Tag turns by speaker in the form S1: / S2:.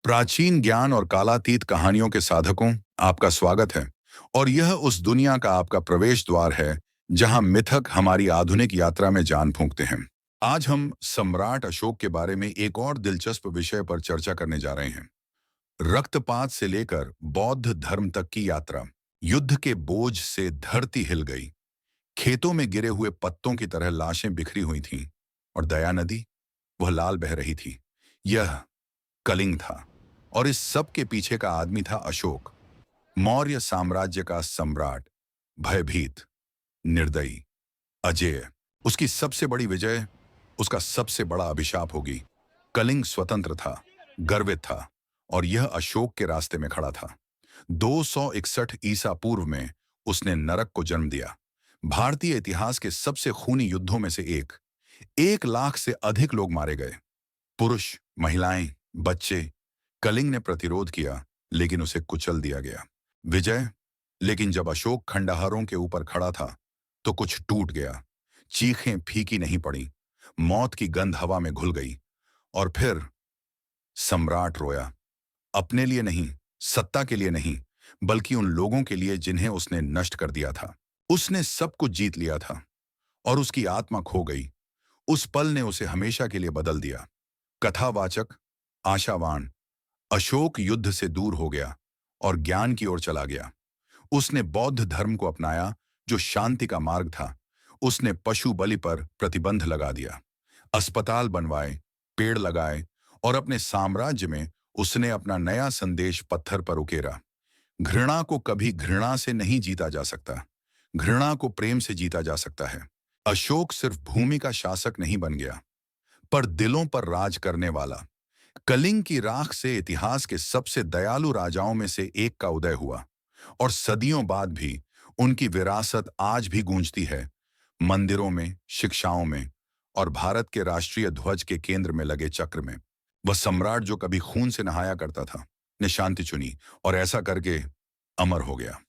S1: प्राचीन ज्ञान और कालातीत कहानियों के साधकों, आपका स्वागत है। और यह उस दुनिया का आपका प्रवेश द्वार है जहां मिथक हमारी आधुनिक यात्रा में जान फूंकते हैं। आज हम सम्राट अशोक के बारे में एक और दिलचस्प विषय पर चर्चा करने जा रहे हैं। रक्तपात से लेकर बौद्ध धर्म तक की यात्रा। युद्ध के बोझ से धरती हिल गई। खेतों में गिरे हुए पत्तों की तरह लाशें बिखरी हुई थीं और दया नदी, वह लाल बह रही थी। यह कलिंग था। और इस सब के पीछे का आदमी था अशोक, मौर्य साम्राज्य का सम्राट। भयभीत, निर्दयी, अजेय। उसकी सबसे बड़ी विजय, उसका सबसे बड़ा अभिशाप होगी। कलिंग स्वतंत्र था, गर्वित था, और यह अशोक के रास्ते में खड़ा था। 261 ईसा पूर्व में उसने नरक को जन्म दिया। भारतीय इतिहास के सबसे खूनी युद्धों में से एक। 1 लाख से अधिक लोग मारे गए, पुरुष, महिलाएं, बच्चे। कलिंग ने प्रतिरोध किया, लेकिन उसे कुचल दिया गया। विजय। लेकिन जब अशोक खंडहरों के ऊपर खड़ा था तो कुछ टूट गया। चीखें फीकी नहीं पड़ी, मौत की गंध हवा में घुल गई। और फिर सम्राट रोया। अपने लिए नहीं, सत्ता के लिए नहीं, बल्कि उन लोगों के लिए जिन्हें उसने नष्ट कर दिया था। उसने सब कुछ जीत लिया था और उसकी आत्मा खो गई। उस पल ने उसे हमेशा के लिए बदल दिया। कथावाचक, आशावान। अशोक युद्ध से दूर हो गया और ज्ञान की ओर चला गया। उसने बौद्ध धर्म को अपनाया, जो शांति का मार्ग था। उसने पशु बलि पर प्रतिबंध लगा दिया, अस्पताल बनवाए, पेड़ लगाए, और अपने साम्राज्य में उसने अपना नया संदेश पत्थर पर उकेरा। घृणा को कभी घृणा से नहीं जीता जा सकता, घृणा को प्रेम से जीता जा सकता है। अशोक सिर्फ भूमि का शासक नहीं बन गया, पर दिलों पर राज करने वाला। कलिंग की राख से इतिहास के सबसे दयालु राजाओं में से एक का उदय हुआ, और सदियों बाद भी उनकी विरासत आज भी गूंजती है, मंदिरों में, शिक्षाओं में, और भारत के राष्ट्रीय ध्वज के केंद्र में लगे चक्र में। वह सम्राट जो कभी खून से नहाया करता था, ने शांति चुनी और ऐसा करके अमर हो गया।